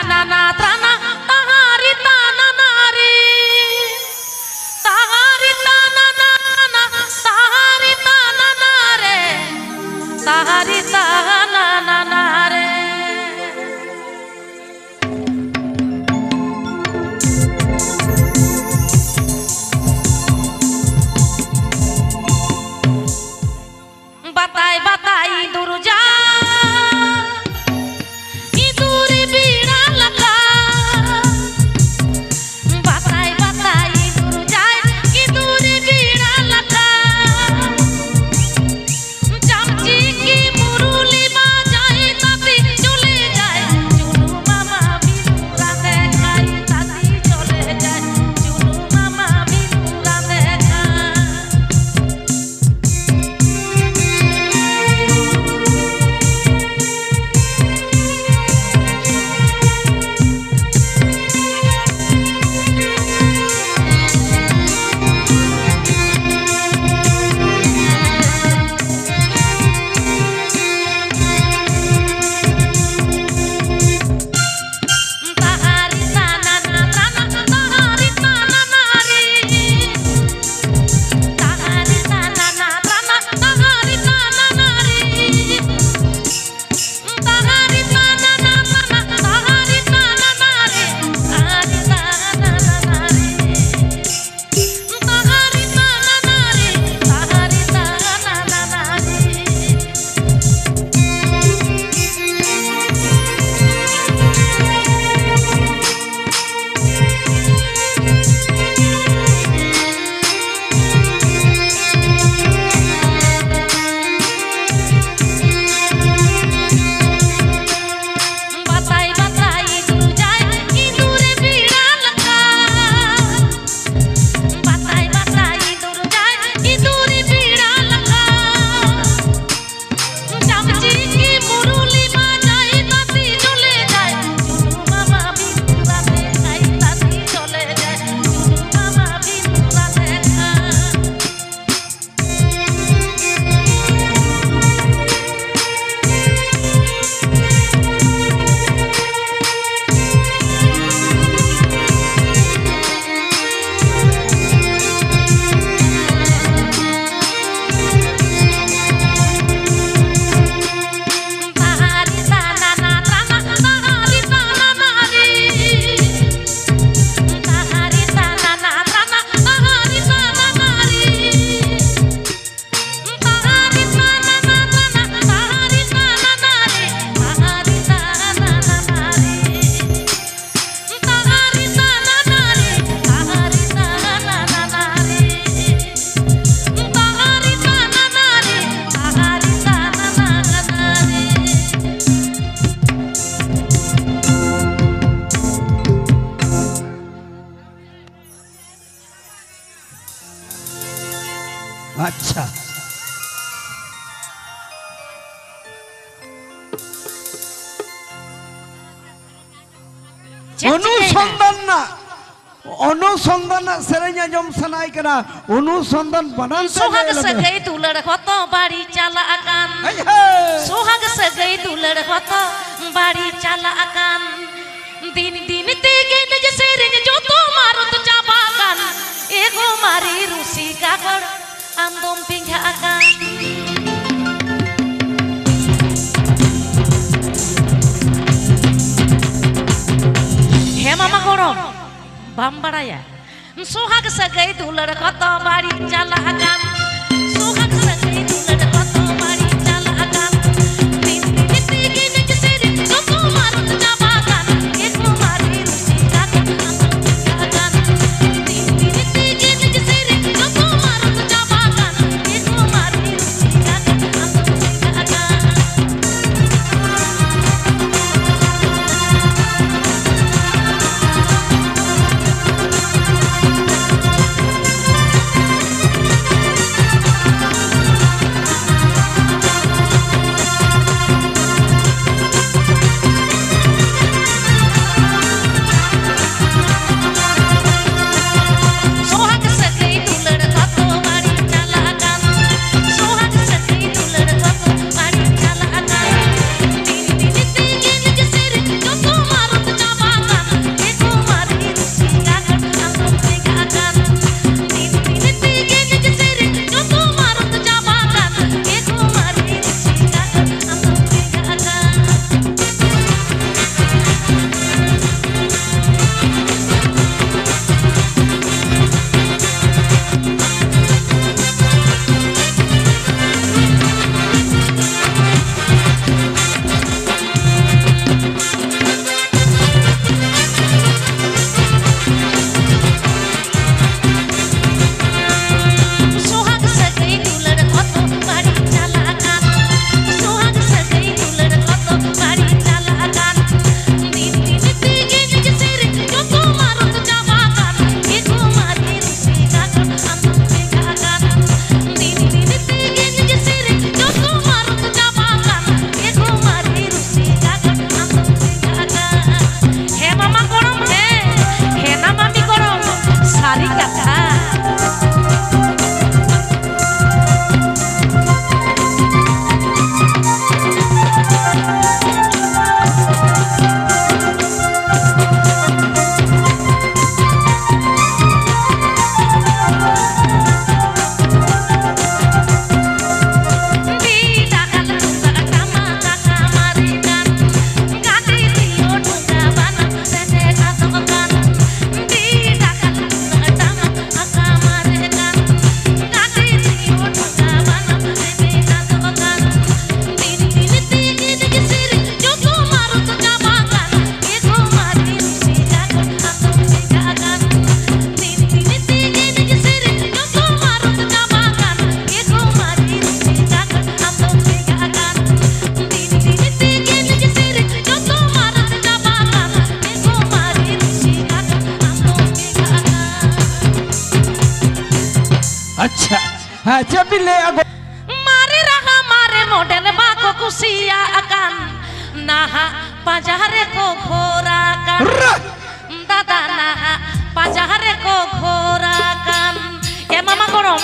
নানা ত্রানা তাহারি তানা নারে তাহারি তানা নানা তাহারি তানা নারে তাহারি তানা নারে বাতাই বাতাই দূর যা ইঁদুরে বিড়াল কা বাতাই বাতাই দূর যায় ইঁদুরে বিড়াল কা চামচি কি মুরুলি বাজায় তাতে চলে যায় চুনু মামা বিনুরা দেখায় তাতে চলে যায় চুনু মামা বিনুরা দেখায় আচ্ছা অনুসন্ধান সেরেñ আজম সানাই কেনা অনুসন্ধান বানান সোহাগ সাগাই দুলড় কত বাড়ি চালা আকান সোহাগ সাগাই দুলড় কত বাড়ি চালা আকান দিন দিন তেগে নজ সেরেñ যত মারত চাবা কান এগো মারি রুসি কাগড় আমদম পিঙ্গা আকান হে মামা গরম বামবাড়ায়া সোহাগ সাগাই দুলড় কত বাড়ি চালা আকান সোহাগ সাগাই দুলড় কত বাড়ি চালা আকান দিন দিন তেগে নজ সেরেñ যত মারত চাবা কান এগো মারি রুসি কাগড় আমদম পিঙ্গা আকান দিন দিন তেগে নজ সেরেñ যত মারত চাবা কান এগো মারি রুসি কাগড় আমদম পিঙ্গা আকান हाँ चपिले अगो मारे रहा मारे मॉडल बाको कुसिया अकान नाहा पाजारे को घोरा कान दादा नाहा पाजारे को घोरा कान ए मामा गरम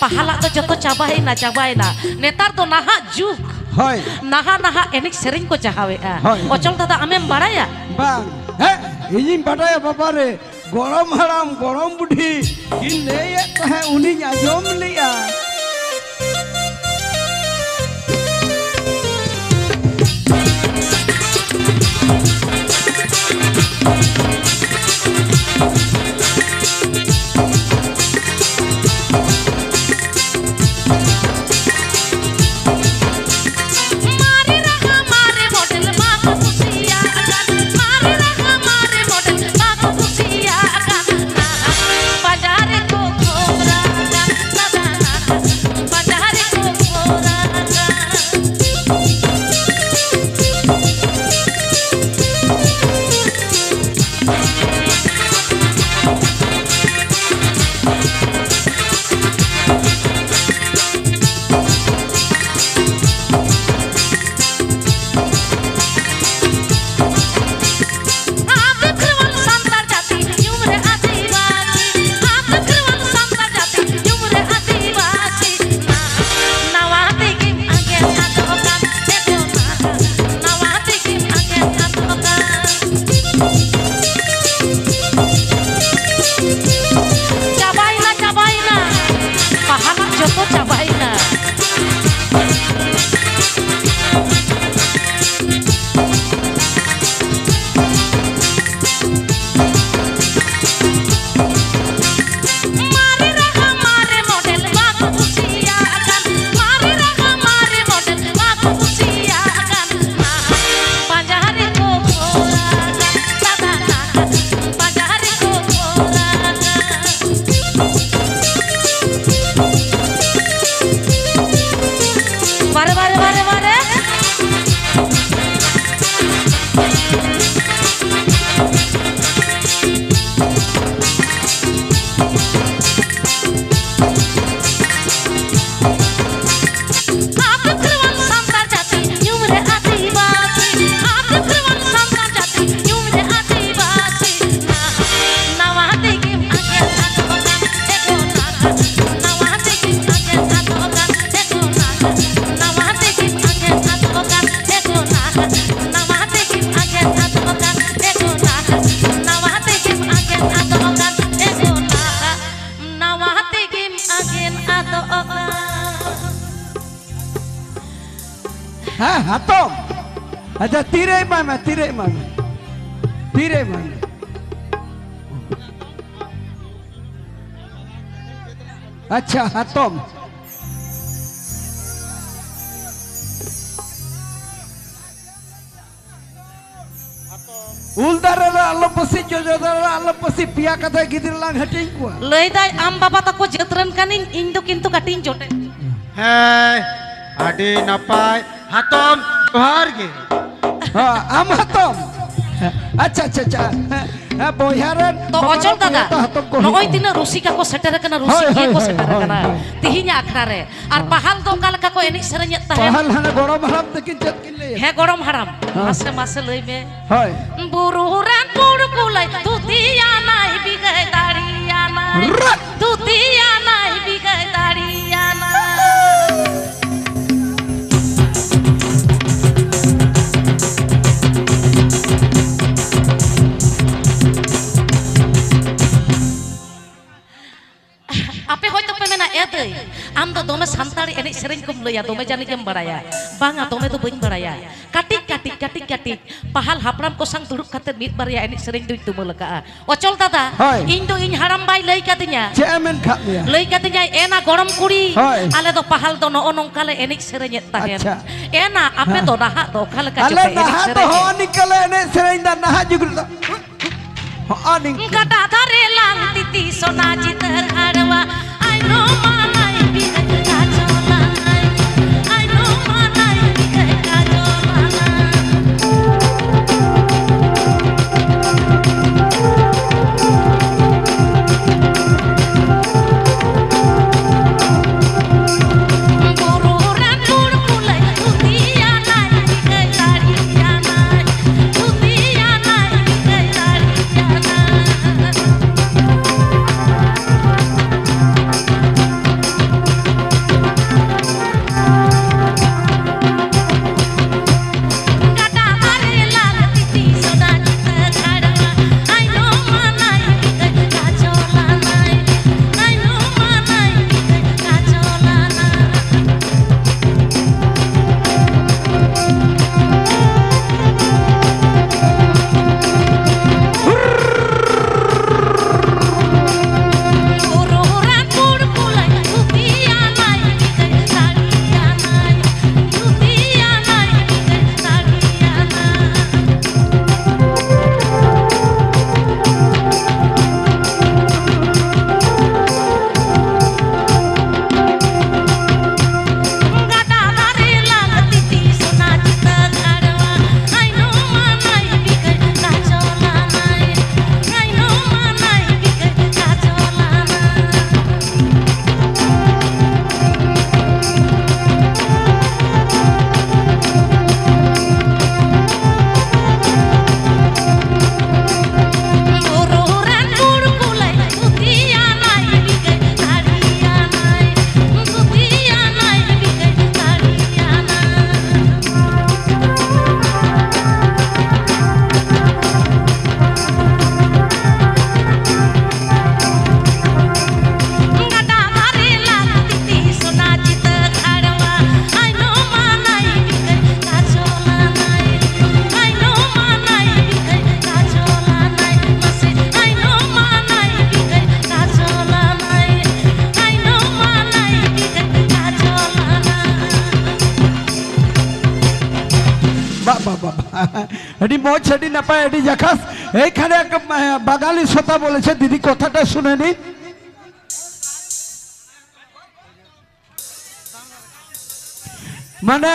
pahala तो जतो चाबाइना नेतार तो नाहा जुग হয় नाहा नाहा एनिक सेरिंग को चाहावेआ अचल दादा आमेम बाड़ाया बांग हैं इजिन बाड़ाया बाबा रे गरम हराम गरम बुढ़ी किन ले तो है उन्हीं आजम लिया हाँ हाथों अच्छा तीरे मामा अच्छा हाथों उल्दारा आलो पसी जोजोदारा आलो पसी पिया कथा गिदिर लांग हटिंग को लैदाय आम बाबा तको जत्रन कानिन इन दो किंतु कटिंग जोटे है आदि नपाय हातम जोहार गे हाँ आम हातम अच्छा बोहारन तो अचल दादा नोय तिना रुसिका को सेटर kana रुसिका को सेटर kana तिहिnya आखड़ा रे और पहाल दो काल का को एनिक सेरेंय ताहे पहाल हाना गरम हराम तकिन चत किन ले हे गरम हराम मासे मासे लई मे হয় बुरु रेन पुड़ कुलाई तुतिया नाई बिगै दाड़िया नाई तुतिया नाई बिगै दाड़िया नाई आपे होयतो पे मेना एदै आम दो दोमे सानताड़ी एने सेरेंय कोम लैया दोमे जानि केम बड़ाया बांगा दोमे तो बइन बड़ाया काटिक पहाल हापराम को संग दुड़ुब खाते मिट बारिया एने सेरेंय दुई तुमु लका अचल दादा इन दो इन हाराम बाई लई कातिnya चेयरमैन खातिया लई कातिnya एना गरम कुड़ी आले दो पहाल दो नो नोंका ले एने सेरेंय ताहेन एना आपे दो नाहा दो खाल का आले नाहा तो हो निकले एने सेरेंय दा नाहा जुगुल दा गदा धरे लांग तिती सोना जितर हरवा आई नो मानाई बिगै काजोला आई नो मानाई बिगै काजोला এটি মজ এটি না পায় এটি জাখাস এইখানে এক বাঙালি শ্রোতা বলেছে দিদি কথাটা শুনে নিন। মানে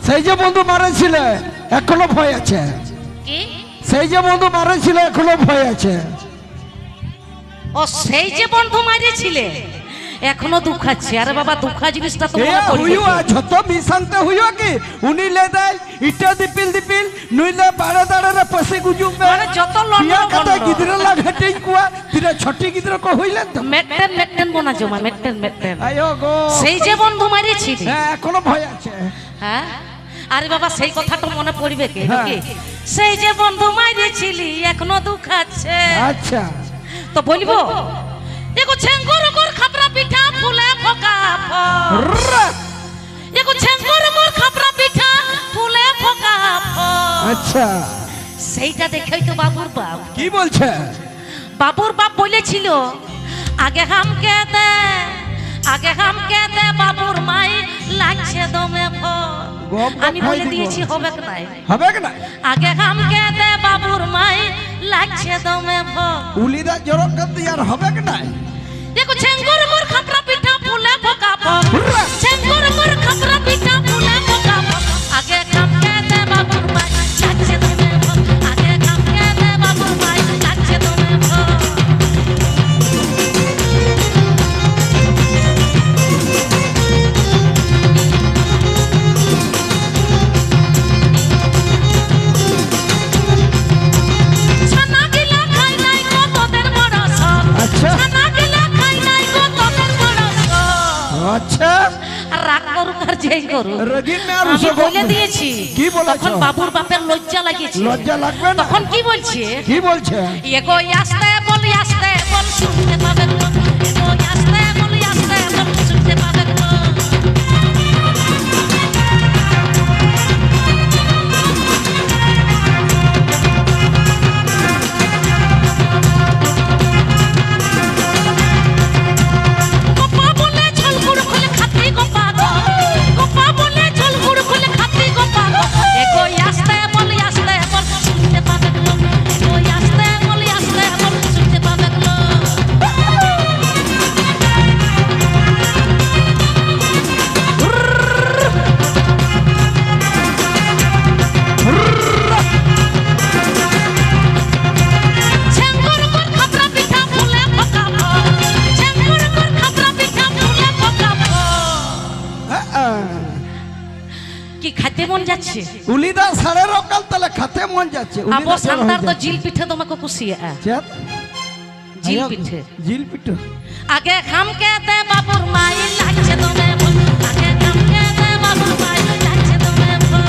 সেই যে বন্ধু মারেছিল এখনো ভয় আছে, কি সেই যে বন্ধু মারেছিল এখনো ভয় আছে। ও সেই যে বন্ধু মারিছিলে এখনো দুঃখাচ্ছে। আরে বাবা দুঃখা জিনিসটা তো এ মনে পড়বে হুইয়া কি? যত মিশান্তে হুইয়া কি উনি লে দেয় ইটা দিপিল দিপিল নুইলে বাড়ে দাঁড়ে পয়সে গুজুবে মানে যত লন্ডন ইয়া কথা লন্ডন। গিদ্রে লাগাটেই কুয়া তিরা ছটি গিদ্রে কো হইলেন তো মেট্টেন মেট্টেন বোনা জমা মেট্টেন মেট্টেন। আয়ো গো সেই যে বন্ধু মারিছিলে হ্যাঁ এখনো ভয় আছে। হ্যাঁ আরে বাবা সেই কথাটা মনে পড়বে কি হ্যাঁ। নাকি? সেই যে বন্ধু মারিছিলি এখনো দুঃখাচ্ছে। আচ্ছা তো বলবো এগো ছেঙ্গুর মোর খাপরা পিঠা ফুলে ফোকা ফল। রুররা। এগো ছেঙ্গুর মোর খাপরা পিঠা ফুলে ফোকা ফল। আচ্ছা সেইটা দেখেই তো বাবুর বাপ কি বলছে? বাবুর বাপ বলেছিল আগে হামকে দে আগে হামকে দে বাবুর মাই লাগছে দমে ফল। গপ গপ আমি খাই বলে দিব। দিয়েছি হবে কি নাই? হবে কি না? আগে হামকে দে বাবুর মাই লাগছে দমে ফল। উলিদা জরক করতে আর হবে কি না? দেখো ছেঙ্গুর মোর খাপরা পিঠা ফুলে ফোকা ফল। হুররা। ছেঙ্গুর মোর খাপরা পিঠা ফুলে ফোকা ফল। আগে হামকে দে বাবুর মাই লাগছে দমে ফল। আগে হামকে দে বাবুর মাই লাগছে দমে ফল। ছানা গিলা খাই নাই গো তোদের বড় সব। আচ্ছা। ছানা গিলা খাই নাই গো তোদের বড় সব। আচ্ছা আর রাগ করুক আর যেই করুক রগিন মে আর আমি উসব বলে দিয়েছি। কি বলেছো? তখন বাবুর বাপের লজ্জা লাগিয়েছে। লজ্জা লাগবে না? তখন কি বলছে? কি বলছে? এগো আসতে বল শুনতে পাবে গো। এগো আসতে বল শুনতে পাবে গো। গোপা বলে ঝলগুড় খুলে খাতি গোপা গো। গোপা বলে ঝলগুড় খুলে খাতি গোপা গো। এগো আসতে বল শুনতে পাবে গো। এগো আসতে বল শুনতে পাবে গো। ছেঙ্গুর মোর খাপরা পিঠা ফুলে ফোকা ফল। ছেঙ্গুর মোর খাপরা পিঠা ফুলে ফোকা ফল। কি খাইতে মন যাচ্ছে? উলিদা সাড়ে রকাল তাহলে খাতে মন যাচ্ছে। আবো উলিদা জোর সান্তার হয়ে তো যাচ্ছে। জিল পিঠে তোমাকে কুসিয়ে চেত? জিল আয়া, পিঠে। জিল পিঠে আগে খামকে দে বাবুর মাই লাগছে দমে ফল। আগে খামকে দে বাবুর মাই লাগছে দমে ফল।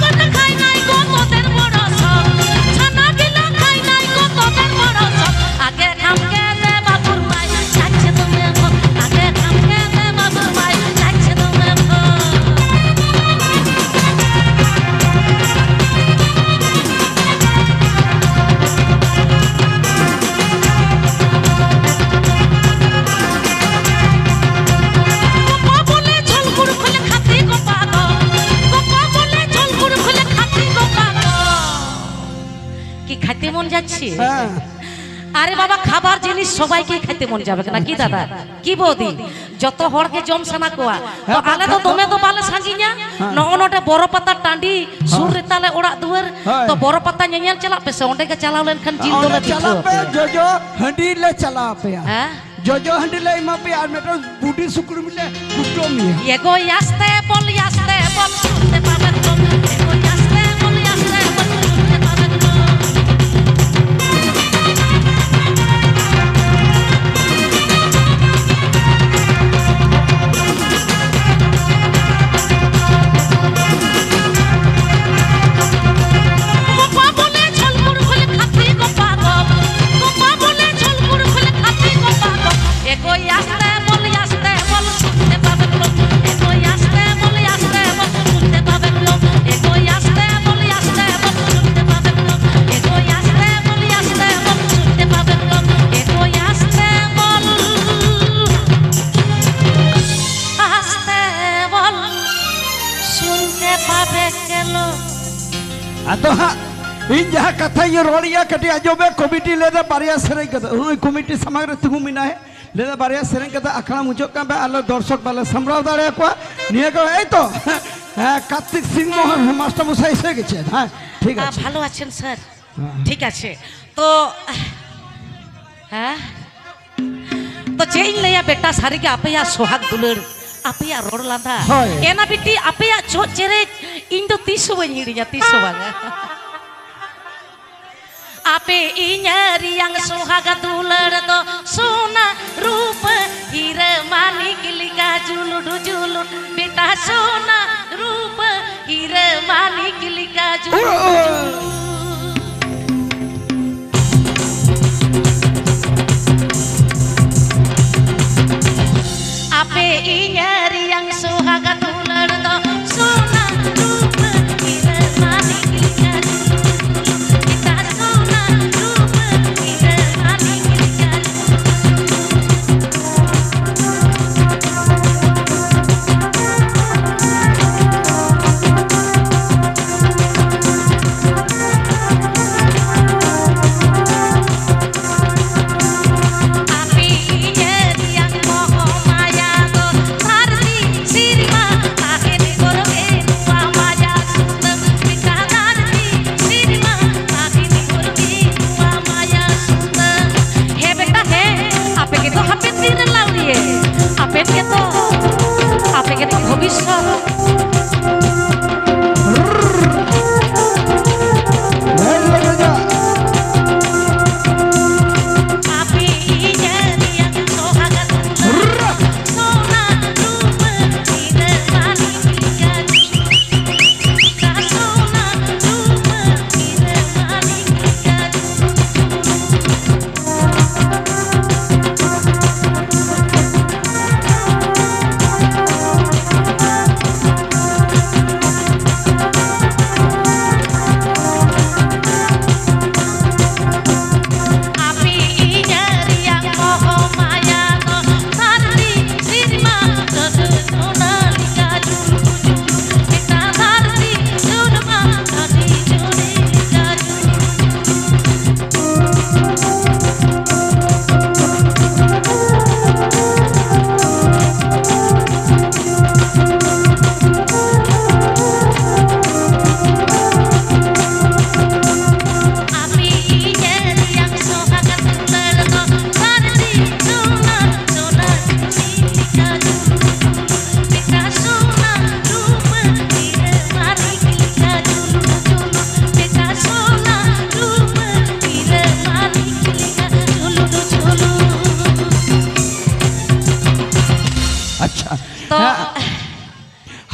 ছানা খাই নাই গো তোদের বড় সব। ছানা গিলা খাই নাই গো তোদের বড় সব। আগে খামকে দে বাবুর মাই লাগছে দমে ফল। আগে খামকে দে বাবুর মাই লাগছে দমে ফল। গোপা বলে ঝলগুড় খুলে খাতি গোপা গো। গোপা বলে ঝলগুড় খুলে খাতি গোপা গো। কি খাইতে মন যাচ্ছে? হ্যাঁ আরে বাবা খাবার জিনিস সবাইকে খাইতে মন যাবে না কি দাদা? কি বৌদি যত হড়কে জম সানা কোয়া তো আলে তো দমে তো বালে সাজিña নগনটা বড় পাতা টাঁডি সুর রে তালে ওড়াগ দুয়ার তো বড় পাতা ñeñel চালা পেছে ওঁডে কে চালাও লেনখান জিল ওটা দলে চালা পিঠা পে জোজো হাঁডি লে চালা পে হ্যাঁ জোজো হাঁডি লে মা পে আর মেটো বুটি সুকুর মিলে কুটো মিয়া এগো আসতে বল শুনতে পাবে গো। এগো আসতে বল শুনতে পাবে গো। গোপা বলে ঝলগুড় খুলে খাতি গোপা গো। গোপা বলে ঝলগুড় খুলে খাতি গোপা গো। এগো আসতে বল শুনতে পাবে গো। এগো আসতে বল শুনতে পাবে গো। इन जहाँ कथा ये रोड़िया कटी आजोबे कमिटी लेदा बारिया सेरें कदा उन कमिटी समाग रे तुगु मिना है लेदा बारिया सेरें कदा अखड़ा मुचो का बे आलो दर्शक बाले संभ्राव दाड़े को निये को ए तो कार्तिक सिंह मोहन मास्टर मुसाई से गेছে হ্যাঁ ঠিক আছে ভালো আছেন স্যার ঠিক আছে তো হ্যাঁ तो चेन लिया बेटा सारी के आपे या सोहाग दुलर आपे या रोड लादा एना बिटी आपे या जो चेरे इन तो 300 बनी या 300 बागा आपे इन्यारी yang सोहाग दुलर तो सोना रूप हीरा मानिक लिका जुलुडु जुलुड बेटा सोना रूप हीरा मानिक लिका जुलुड आपे इन्यारी yang sohaga dular do sona rup hira manik lika kita sona rup hira manik lika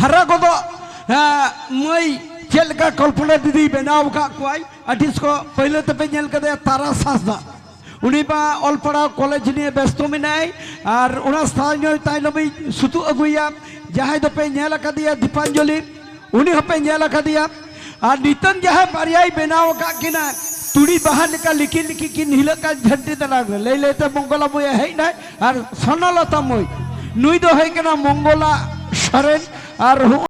हरा को तो मई चल का कल्पना दीदी बनाव का कोई अटिस को पहले तो पे नेल कदे तारा सासदा उनी बा अलपड़ा कॉलेज निये व्यस्त मिनाय और उना स्थानीय ताइलबी सुतु अगुया जहां तो पे नेल कदिया दीपांजलि उनी हपे नेल कदिया और नितन जहां बारियाई बनाव का किना तुड़ी बाहर का लिखी लिखी की नीला का झंडी तलाक ले लेते मंगला मोया है ना और सनलता मोय नुई दो है कि ना मंगला शरण और